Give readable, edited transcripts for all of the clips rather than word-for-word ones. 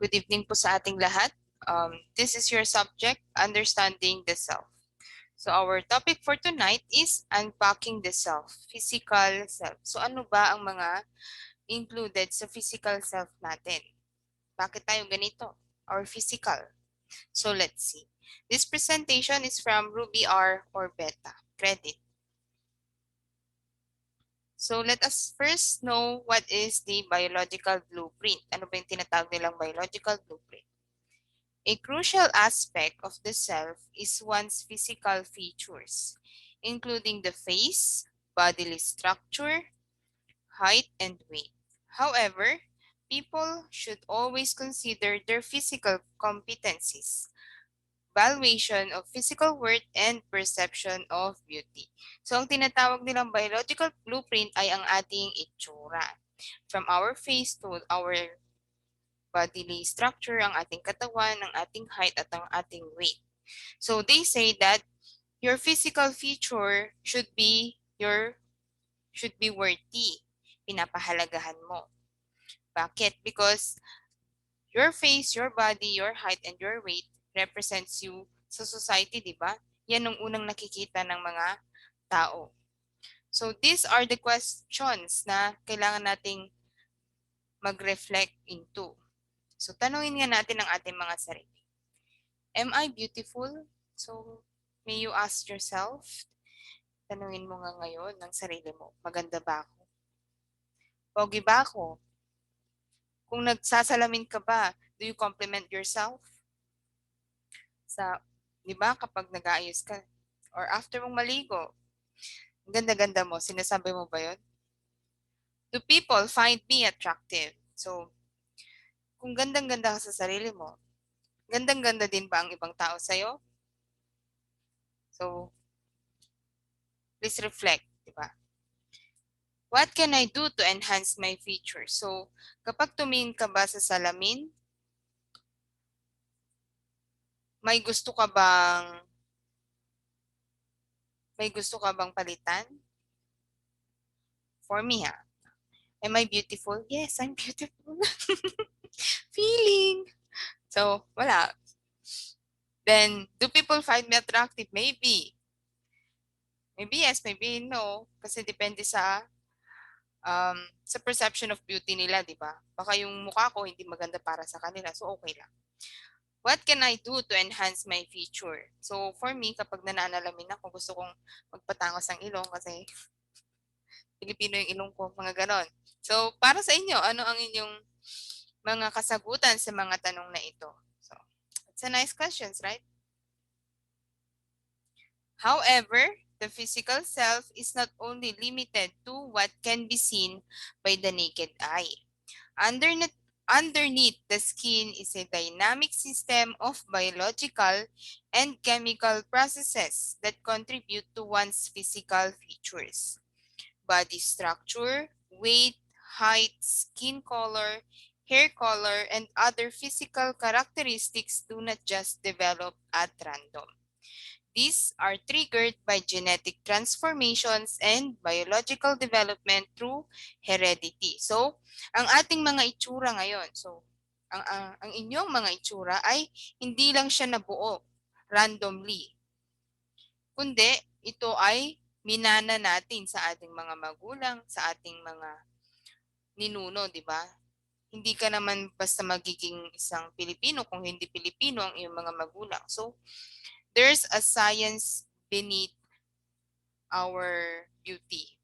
Good evening po sa ating lahat. This is your subject, Understanding the Self. So our topic for tonight is Unpacking the Self, Physical Self. So ano ba ang mga included sa physical self natin? Bakit tayo ganito? Our physical. So let's see. This presentation is from Ruby R. or Beta. Credit. So let us first know what is the biological blueprint. Ano ba yung tinatawag nilang biological blueprint? A crucial aspect of the self is one's physical features, including the face, bodily structure, height, and weight. However, people should always consider their physical competencies, valuation of physical worth, and perception of beauty. So, ang tinatawag nilang biological blueprint ay ang ating itsura. From our face to our bodily structure, ang ating katawan, ang ating height, at ang ating weight. So they say that your physical feature should be worthy. Pinapahalagahan mo. Bakit? Because your face, your body, your height, and your weight represents you sa society, di ba? Yan ang unang nakikita ng mga tao. So these are the questions na kailangan nating mag-reflect into. So tanungin nga natin ang ating mga sarili. Am I beautiful? So, may you ask yourself, tanungin mo nga ngayon ng sarili mo, maganda ba ako? Pogi ba ako? Kung nagsasalamin ka ba, do you compliment yourself? Di ba, kapag nag-aayos ka, or after mong maligo, ganda-ganda mo, sinasabi mo ba yun? Do people find me attractive? So, kung gandang-ganda ka sa sarili mo, gandang-ganda din ba ang ibang tao sa'yo? So, please reflect, di ba? What can I do to enhance my features? So, kapag tumingin ka ba sa salamin, may gusto ka bang palitan? For me, am I beautiful? Yes, I'm beautiful. Feeling. So, wala. Then, do people find me attractive? Maybe. Maybe yes, maybe no. Kasi depende sa perception of beauty nila, di ba? Baka yung mukha ko hindi maganda para sa kanila. So, okay lang. What can I do to enhance my feature? So, for me, kapag nananalamin ako, gusto kong magpatangos ang ilong kasi Pilipino yung ilong ko, mga ganon. So, para sa inyo, ano ang inyong mga kasagutan sa mga tanong na ito? So, it's a nice questions, right? However, the physical self is not only limited to what can be seen by the naked eye. Underneath the skin is a dynamic system of biological and chemical processes that contribute to one's physical features. Body structure, weight, height, skin color, hair color, and other physical characteristics do not just develop at random. These are triggered by genetic transformations and biological development through heredity. So, ang ating mga itsura ngayon, so ang inyong mga itsura ay hindi lang siya nabuo randomly, kundi ito ay minana natin sa ating mga magulang, sa ating mga ninuno, di ba? Hindi ka naman basta magiging isang Pilipino kung hindi Pilipino ang iyong mga magulang. So, there's a science beneath our beauty.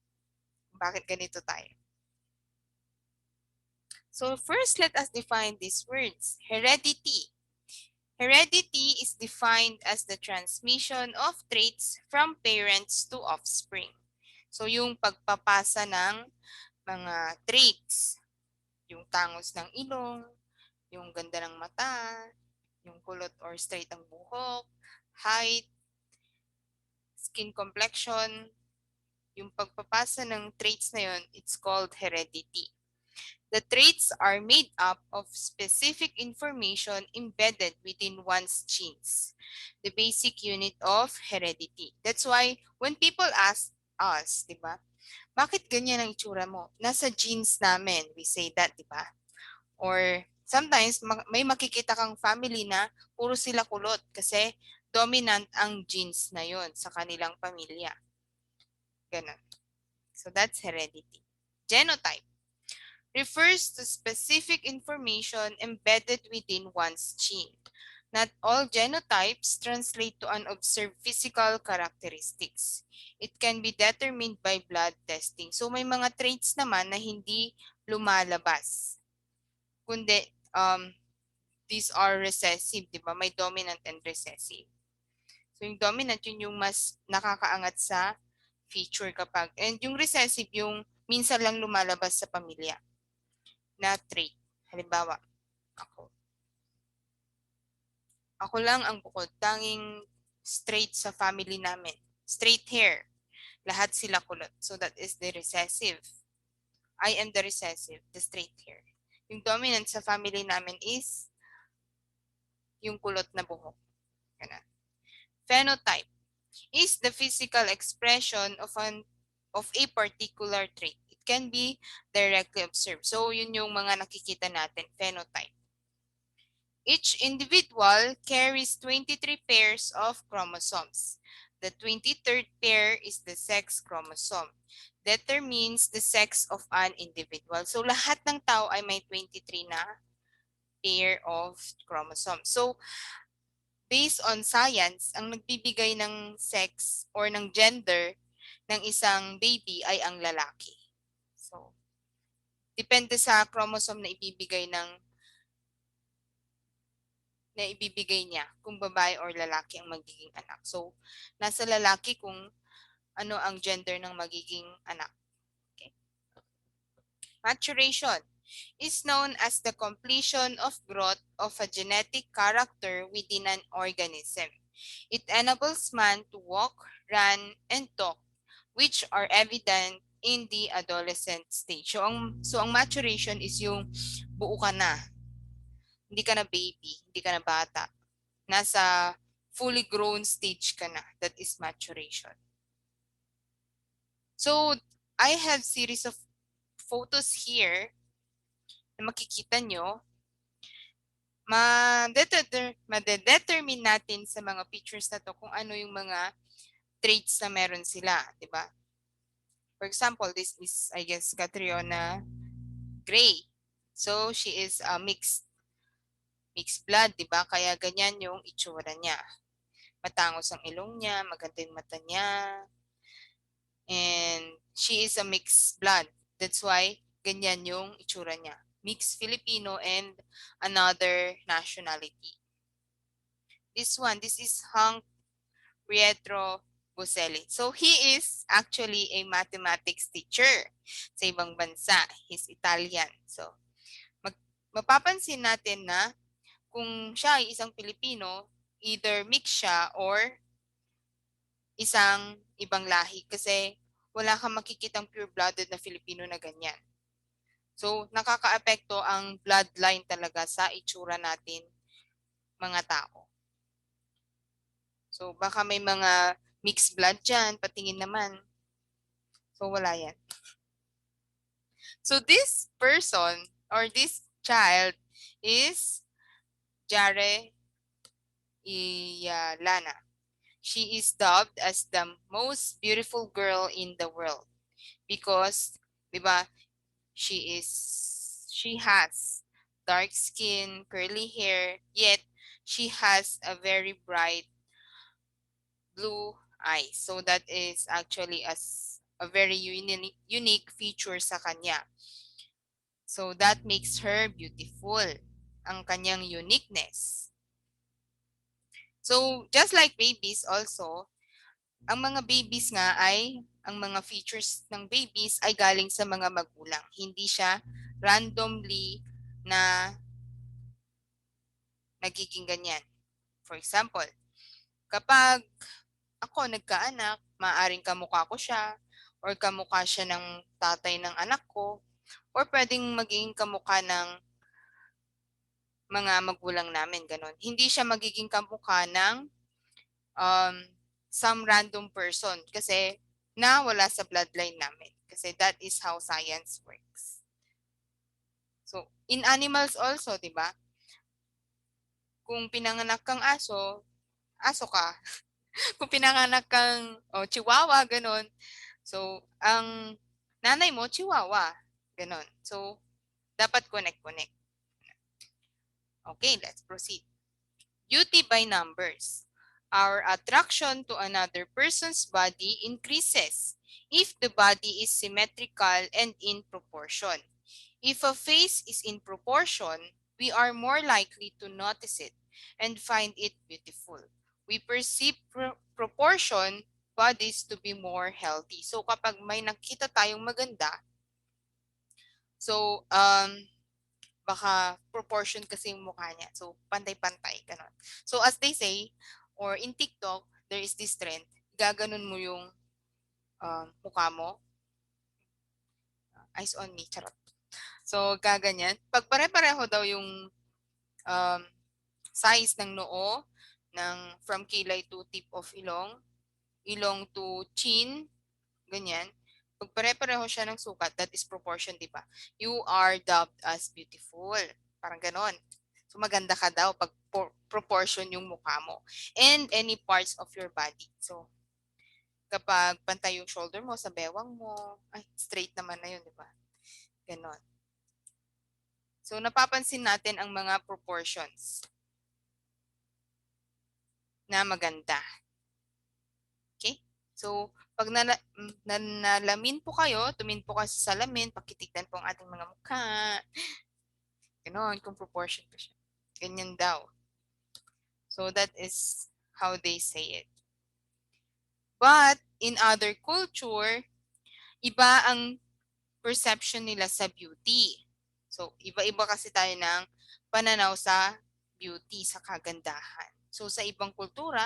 Bakit ganito tayo? So first, let us define these words. Heredity. Heredity is defined as the transmission of traits from parents to offspring. So yung pagpapasa ng mga traits, yung tangos ng ilong, yung ganda ng mata, yung kulot or straight ang buhok, height, skin complexion, yung pagpapasa ng traits na yun, it's called heredity. The traits are made up of specific information embedded within one's genes, the basic unit of heredity. That's why when people ask us, di ba, bakit ganyan ang itsura mo? Nasa genes namin, we say that, di ba? Or Sometimes may makikita kang family na puro sila kulot kasi dominant ang genes na yon sa kanilang pamilya. Ganun. So that's heredity. Genotype refers to specific information embedded within one's gene. Not all genotypes translate to unobserved physical characteristics. It can be determined by blood testing. So may mga traits naman na hindi lumalabas. Kundi these are recessive, di ba? May dominant and recessive. So yung dominant yun yung mas nakakaangat sa feature kapag, and yung recessive yung minsan lang lumalabas sa pamilya na trait. Halimbawa, ako. Ako lang ang bukod, tanging straight sa family namin. Straight hair. Lahat sila kulot. So that is the recessive. I am the recessive, the straight hair. Yung dominant sa family namin is yung kulot na buhok. Ganun. Phenotype is the physical expression of a particular trait. It can be directly observed. So yun yung mga nakikita natin, phenotype. Each individual carries 23 pairs of chromosomes. The 23rd pair is the sex chromosome. Determines the sex of an individual. So lahat ng tao ay may 23 na pair of chromosomes. So based on science, ang nagbibigay ng sex or ng gender ng isang baby ay ang lalaki. So depende sa chromosome na ibibigay niya kung babae or lalaki ang magiging anak. So, nasa lalaki kung ano ang gender ng magiging anak. Okay. Maturation is known as the completion of growth of a genetic character within an organism. It enables man to walk, run, and talk, which are evident in the adolescent stage. So ang maturation is yung buo ka na. Hindi ka na baby, hindi ka na bata. Nasa fully grown stage ka na. That is maturation. So, I have series of photos here na makikita nyo. Madedetermine natin sa mga pictures na to kung ano yung mga traits na meron sila, di ba? For example, this is, I guess, Catriona Gray. So, she is a mixed blood, di ba? Kaya ganyan yung itsura niya. Matangos ang ilong niya, maganda yung mata niya. And she is a mixed blood. That's why ganyan yung itsura niya. Mixed Filipino and another nationality. This is Hank Pietro Buselli. So he is actually a mathematics teacher sa ibang bansa. He's Italian. So mapapansin natin na kung siya ay isang Pilipino, either mix siya or isang ibang lahi kasi wala kang makikitang pure-blooded na Filipino na ganyan. So, nakakaapekto ang bloodline talaga sa itsura natin mga tao. So, baka may mga mixed blood dyan, patingin naman. So, wala yan. So, this person or this child is Jare Iyalana. She is dubbed as the most beautiful girl in the world because, di ba, she has dark skin, curly hair, yet she has a very bright blue eyes. So that is actually a very unique feature sa kanya. So that makes her beautiful, ang kanyang uniqueness. So just like babies also, ang mga babies nga ay, ang mga features ng babies ay galing sa mga magulang. Hindi siya randomly na nagiging ganyan. For example, kapag ako nagkaanak, maaring kamukha ko siya, or kamukha siya ng tatay ng anak ko, or pwedeng magiging kamukha ng mga magulang namin, ganon. Hindi siya magiging kamukha ng some random person kasi na wala sa bloodline namin. Kasi that is how science works. So, in animals also, di ba? Kung pinanganak kang aso, aso ka. Kung pinanganak kang chihuahua, ganon. So, ang nanay mo, chihuahua. Ganon. So, dapat connect-connect. Okay, let's proceed. Beauty by numbers. Our attraction to another person's body increases if the body is symmetrical and in proportion. If a face is in proportion, we are more likely to notice it and find it beautiful. We perceive proportion bodies to be more healthy. So kapag may nakita tayong maganda, so baka proportion kasi yung mukha niya. So pantay-pantay, ganon. So as they say, or in TikTok, there is this trend, gaganon mo yung mukha mo. Eyes on me, charot. So gaganyan. Pag pare-pareho daw yung um, size ng noo, ng from kilay to tip of ilong, ilong to chin, ganyan. Pag pare-pareho siya ng sukat, that is proportion, di ba? You are dubbed as beautiful. Parang ganon. So maganda ka daw pag proportion yung mukha mo. And any parts of your body. So kapag pantay yung shoulder mo sa bewang mo, ay, straight naman na yun, di ba? Ganon. So napapansin natin ang mga proportions na maganda. Okay? So, pag nalamin po kayo, tumingin po kayo sa salamin, pakitignan po ang ating mga mukha. Ganon, kung proportion po siya. Ganyan daw. So, that is how they say it. But, in other culture, iba ang perception nila sa beauty. So, iba-iba kasi tayo ng pananaw sa beauty, sa kagandahan. So, sa ibang kultura,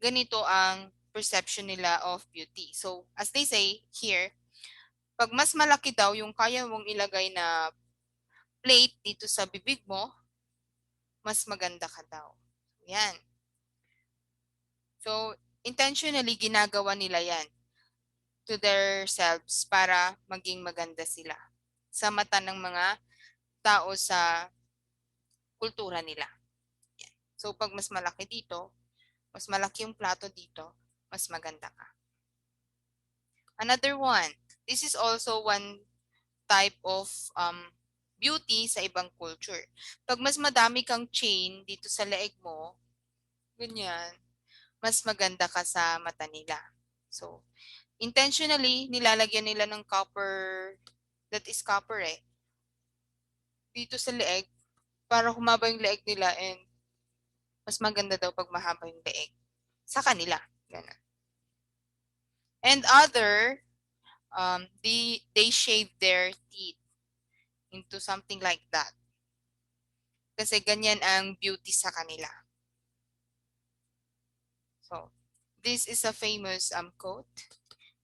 ganito ang perception nila of beauty. So, as they say here, pag mas malaki daw yung kaya mong ilagay na plate dito sa bibig mo, mas maganda ka daw. Yan. So, intentionally ginagawa nila yan to their selves para maging maganda sila sa mata ng mga tao sa kultura nila. Yan. So, pag mas malaki dito, mas malaki yung plato dito, mas maganda ka. Another one. This is also one type of beauty sa ibang culture. Pag mas madami kang chain dito sa leeg mo, ganyan, mas maganda ka sa mata nila. So, intentionally, nilalagyan nila ng copper, that is copper dito sa leeg, para humaba yung leeg nila and mas maganda daw pag mahaba yung leeg. Sa kanila. Ganun. And other, they shave their teeth into something like that. Kasi ganyan ang beauty sa kanila. So, this is a famous quote.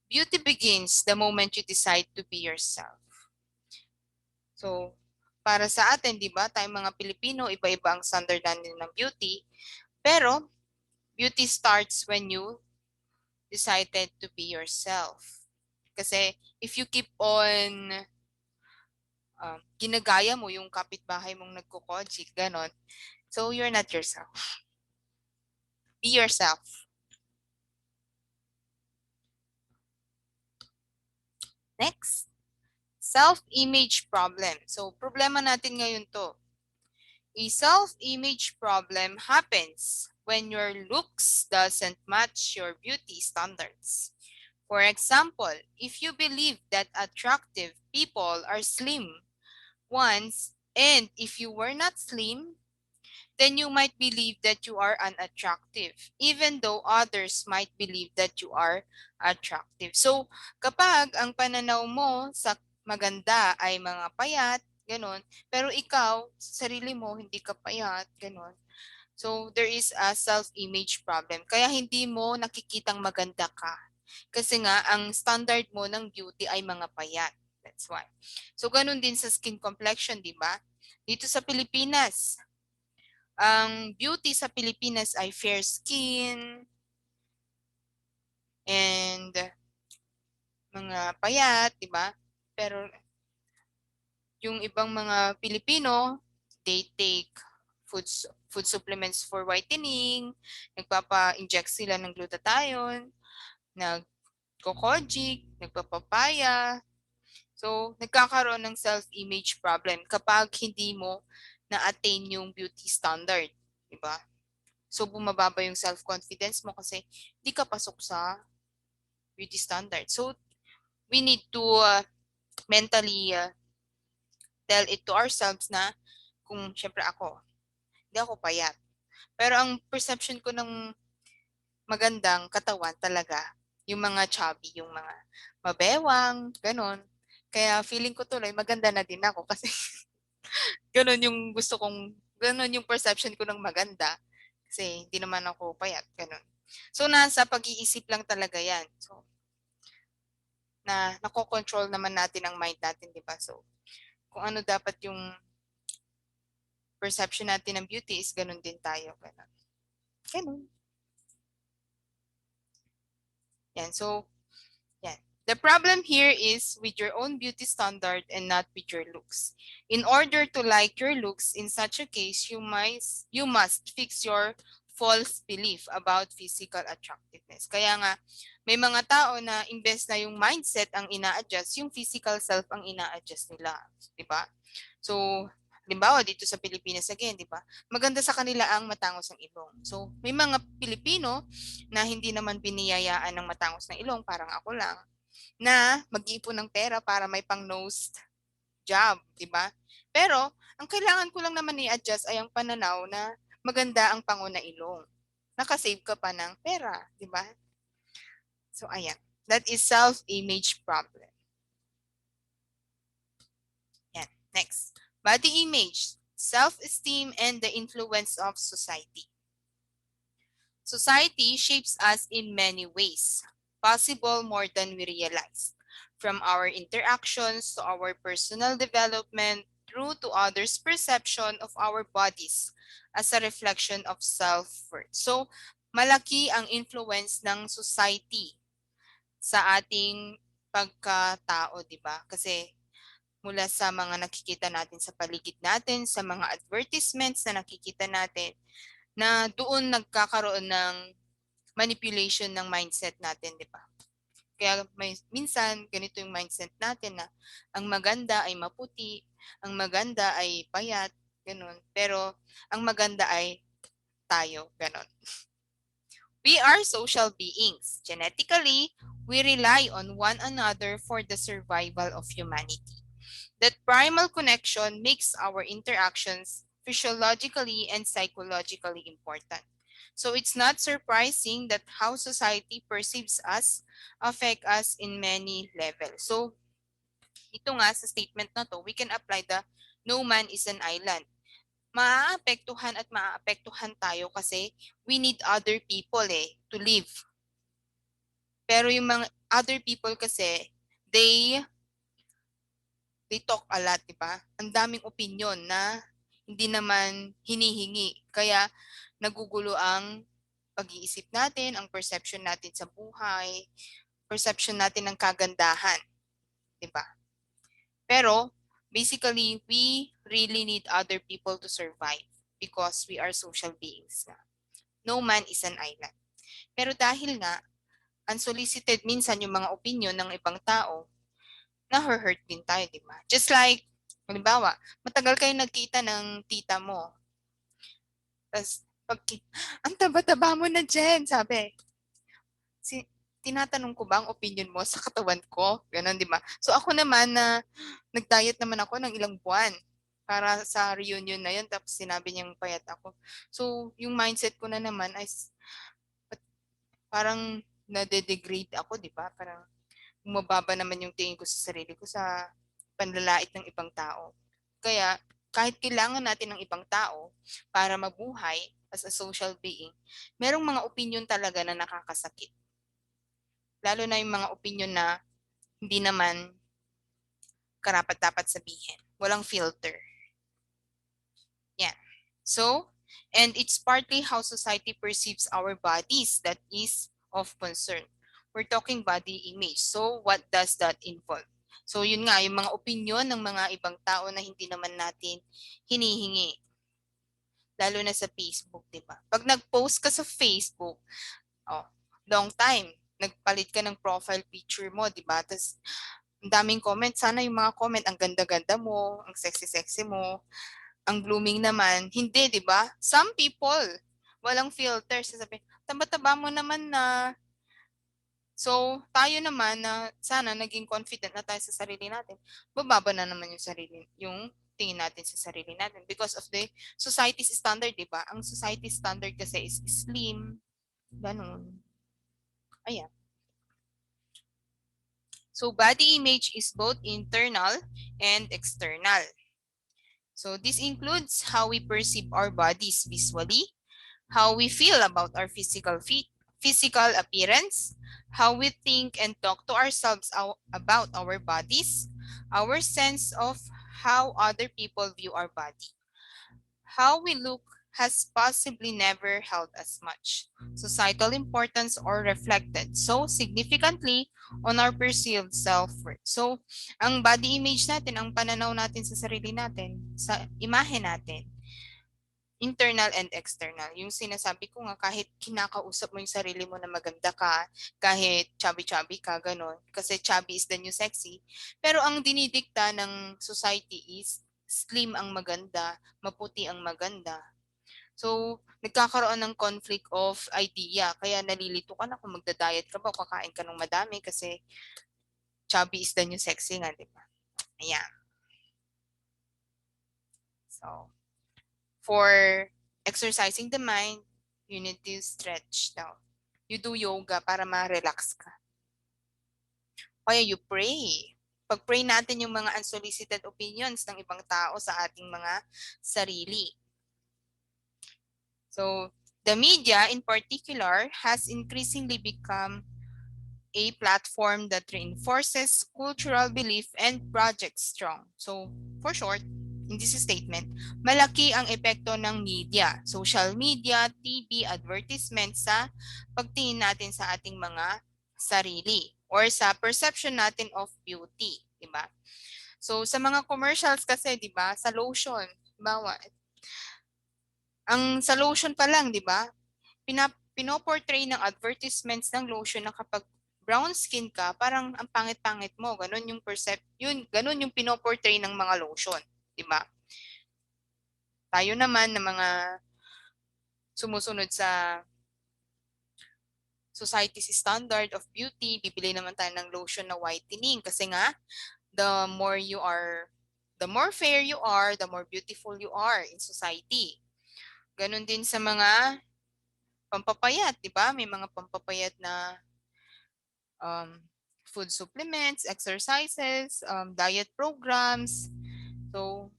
Beauty begins the moment you decide to be yourself. So, para sa atin, di ba, tayong mga Pilipino, iba-iba ang standard natin ng beauty. Pero, beauty starts when you decided to be yourself. Kasi, if you keep on ginagaya mo yung kapitbahay mong nagkukojik, ganon, so you're not yourself. Be yourself. Next, self-image problem. So, problema natin ngayon to. A self-image problem happens when your looks doesn't match your beauty standards. For example, if you believe that attractive people are slim once, and if you were not slim, then you might believe that you are unattractive, even though others might believe that you are attractive. So, kapag ang pananaw mo sa maganda ay mga payat, ganon, pero ikaw, sa sarili mo, hindi ka payat, ganon. So, there is a self-image problem. Kaya hindi mo nakikitang maganda ka. Kasi nga, ang standard mo ng beauty ay mga payat. That's why. So, ganun din sa skin complexion, di ba? Dito sa Pilipinas, ang beauty sa Pilipinas ay fair skin and mga payat, di ba? Pero Yung ibang mga Pilipino, they take food supplements for whitening, nagpapa-inject sila ng glutathione, nagko-kojic, nagpapapaya. So, nagkakaroon ng self-image problem kapag hindi mo na-attain yung beauty standard, di ba? So, bumababa yung self-confidence mo kasi hindi ka pasok sa beauty standard. So, we need to mentally tell it to ourselves na kung syempre hindi ako payat. Pero ang perception ko ng magandang katawan talaga, yung mga chubby, yung mga mabewang, ganon. Kaya feeling ko tuloy maganda na din ako kasi ganon yung gusto kong, ganon yung perception ko ng maganda. Kasi hindi naman ako payat, ganon. So nasa pag-iisip lang talaga yan. So nakokontrol naman natin ang mind natin, di ba? So kung ano dapat yung perception natin ng beauty is ganon din tayo. Ganon. Ganon. Yan. So, yan. The problem here is with your own beauty standard and not with your looks. In order to like your looks, in such a case, you must fix your false belief about physical attractiveness. Kaya nga, may mga tao na imbes na yung mindset ang ina-adjust, yung physical self ang ina-adjust nila. Diba? So, halimbawa dito sa Pilipinas again, di ba? Maganda sa kanila ang matangos ng ilong. So, may mga Pilipino na hindi naman biniyayaan ng matangos na ilong, parang ako lang, na mag-iipon ng pera para may pang nose job, di ba? Pero, ang kailangan ko lang naman i-adjust ay ang pananaw na maganda ang pango na ilong. Nakasave ka pa ng pera, di ba? So, ayan. That is self-image problem. Yan. Next. Body image, self-esteem, and the influence of society. Society shapes us in many ways, possible more than we realize. From our interactions to our personal development, through to others' perception of our bodies as a reflection of self-worth. So, malaki ang influence ng society sa ating pagkatao, di ba? Kasi mula sa mga nakikita natin sa paligid natin, sa mga advertisements na nakikita natin, na doon nagkakaroon ng manipulation ng mindset natin, di ba? Kaya minsan ganito yung mindset natin na ang maganda ay maputi, ang maganda ay payat, ganun. Pero ang maganda ay tayo, ganun. We are social beings. Genetically, we rely on one another for the survival of humanity. That primal connection makes our interactions physiologically and psychologically important. So it's not surprising that how society perceives us affect us in many levels. So ito nga sa statement na to, we can apply the no man is an island. Maaapektuhan at maaapektuhan tayo kasi we need other people to live. Pero yung mga other people kasi, they talk a lot, di ba? Ang daming opinion na hindi naman hinihingi. Kaya nagugulo ang pag-iisip natin, ang perception natin sa buhay, perception natin ng kagandahan, di ba? Pero basically, we really need other people to survive because we are social beings. No man is an island. Pero dahil nga, unsolicited minsan yung mga opinion ng ibang tao, na-hurt din tayo, di ba? Just like, halimbawa, matagal kayo nagkita ng tita mo. Tapos, ang taba-taba mo na, Jen, sabi. Tinatanong ko ba ang opinion mo sa katawan ko? Ganun, di ba? So ako naman na nag-diet naman ako ng ilang buwan para sa reunion na yun. Tapos sinabi niyang payat ako. So yung mindset ko na naman ay parang nade-degrade ako, di ba? Parang bumababa naman yung tingin ko sa sarili ko sa panlalait ng ibang tao. Kaya kahit kailangan natin ng ibang tao para mabuhay as a social being, merong mga opinion talaga na nakakasakit. Lalo na yung mga opinion na hindi naman karapat-dapat sabihin. Walang filter. Yeah. So, and it's partly how society perceives our bodies that is of concern. We're talking body image. So, what does that involve? So yun nga, yung mga opinyon ng mga ibang tao na hindi naman natin hinihingi. Lalo na sa Facebook, di ba? Pag nag-post ka sa Facebook, oh, long time, nagpalit ka ng profile picture mo, di ba? Tapos, ang daming comment. Sana yung mga comment, ang ganda-ganda mo, ang sexy-sexy mo, ang blooming naman. Hindi, di ba? Some people, walang filter. Sasabihin, taba-taba mo naman na. So, tayo naman na sana naging confident na tayo sa sarili natin. Bababa na naman yung tingin natin sa sarili natin because of the society's standard, di ba? Ang society's standard kasi is slim, ganun. Ayan. So, body image is both internal and external. So, this includes how we perceive our bodies visually, how we feel about our physical appearance, how we think and talk to ourselves about our bodies, our sense of how other people view our body. How we look has possibly never held as much societal importance or reflected so significantly on our perceived self-worth. So, ang body image natin, ang pananaw natin sa sarili natin, sa imahe natin, internal and external. Yung sinasabi ko nga, kahit kinakausap mo yung sarili mo na maganda ka, kahit chubby-chubby ka, gano'n. Kasi chubby is the new sexy. Pero ang dinidikta ng society is slim ang maganda, maputi ang maganda. So, nagkakaroon ng conflict of idea. Kaya nalilito ka na kung magda-diet ka ba o kakain ka ng madami kasi chubby is the new sexy nga, di ba? Ayan. So, for exercising the mind, you need to stretch down. You do yoga para ma-relax ka. Kaya you pray. Pag-pray natin yung mga unsolicited opinions ng ibang tao sa ating mga sarili. So, the media in particular has increasingly become a platform that reinforces cultural belief and projects strong. So, for short, in this statement, malaki ang epekto ng media, social media, TV, advertisement sa pagtingin natin sa ating mga sarili or sa perception natin of beauty, di ba? So, sa mga commercials kasi, di ba, sa lotion, bawa, sa lotion pa lang, di ba, pinoportray ng advertisements ng lotion na kapag brown skin ka, parang ang pangit-pangit mo. Ganun yung pinoportray ng mga lotion, 'di ba? Tayo naman na mga sumusunod sa society's standard of beauty, bibili naman tayo ng lotion na whitening kasi nga the more fair you are, the more beautiful you are in society. Ganun din sa mga pampapayat, 'di ba? May mga pampapayat na food supplements, exercises, diet programs. So,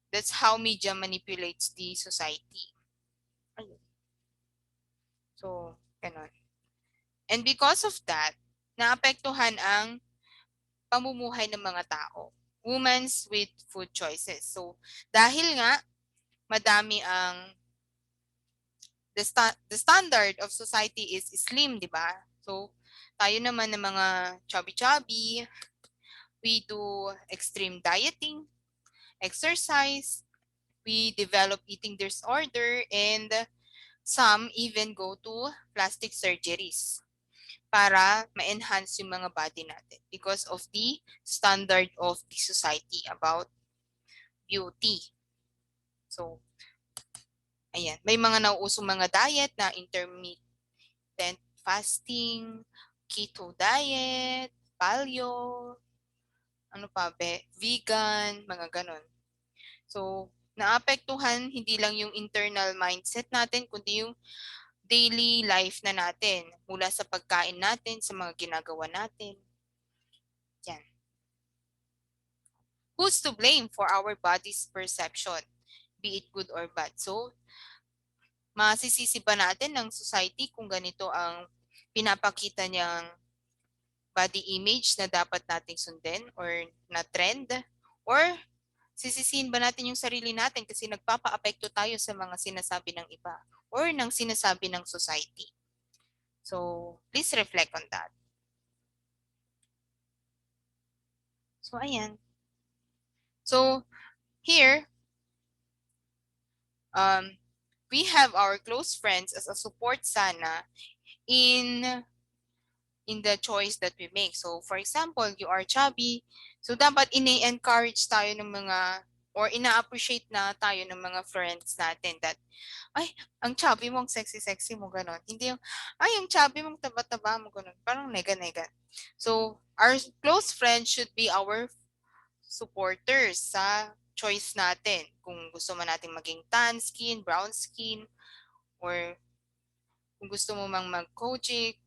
that's how media manipulates the society. Ayun. So, ganun. And because of that, naapektuhan ang pamumuhay ng mga tao. Women's with food choices. So, dahil nga, madami ang the standard of society is slim, di ba? So, tayo naman ng mga chubby-chubby, we do extreme dieting, exercise, we develop eating disorder, and some even go to plastic surgeries para ma-enhance yung mga body natin because of the standard of the society about beauty. So, ayan. May mga nauusong mga diet na intermittent fasting, keto diet, paleo, ano pa be, vegan, mga ganon. So, naapektuhan hindi lang yung internal mindset natin, kundi yung daily life na natin. Mula sa pagkain natin, sa mga ginagawa natin. Yan. Who's to blame for our body's perception? Be it good or bad. So, masisisi ba natin ng society kung ganito ang pinapakita niyang body image na dapat nating sundin or na trend? Or sisisihin ba natin yung sarili natin kasi nagpapa-apekto tayo sa mga sinasabi ng iba or ng sinasabi ng society? So, please reflect on that. So, ayan. So, here, um, we have our close friends as a support sana in the choice that we make. So, for example, you are chubby. So, dapat ini-encourage tayo ng mga or ina-appreciate na tayo ng mga friends natin that, ay, ang chubby mo, ang sexy-sexy mo, ganon. Hindi yung, ay, ang chubby mo, taba-taba mo, ganon. Parang nega-nega. So, our close friends should be our supporters sa choice natin. Kung gusto man natin maging tan skin, brown skin, or kung gusto mo mang mag-kojic,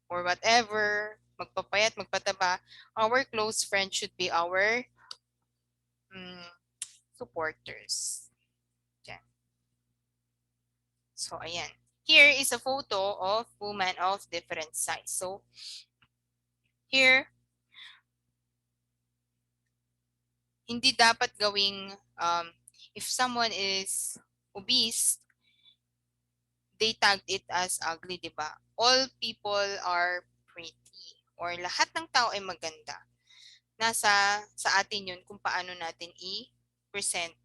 or whatever, magpapayat, magpataba, our close friend should be our mm, supporters. Yan. So, ayan. Here is a photo of women of different size. So, here, hindi dapat gawing, if someone is obese, they tagged it as ugly, di ba? All people are pretty. Or lahat ng tao ay maganda. Sa atin yun kung paano natin i-present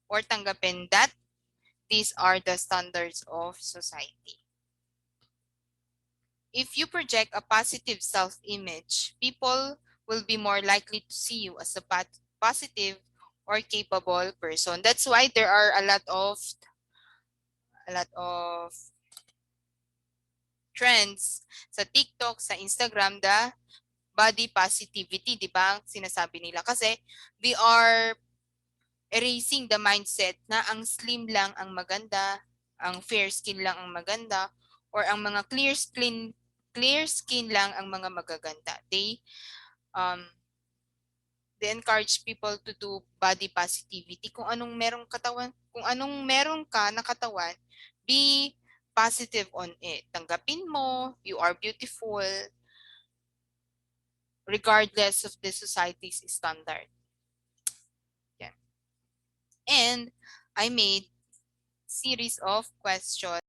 or tanggapin that these are the standards of society. If you project a positive self-image, people will be more likely to see you as a positive or capable person. That's why there are a lot of trends sa TikTok, sa Instagram, the body positivity, di ba? Sinasabi nila kasi they are erasing the mindset na ang slim lang ang maganda, ang fair skin lang ang maganda, or ang mga clear skin lang ang mga magaganda. Um they encourage people to do body positivity. Kung anong merong katawan, kung anong meron ka na katawan, be positive on it. Tanggapin mo, you are beautiful regardless of the society's standard. Yeah. And I made series of questions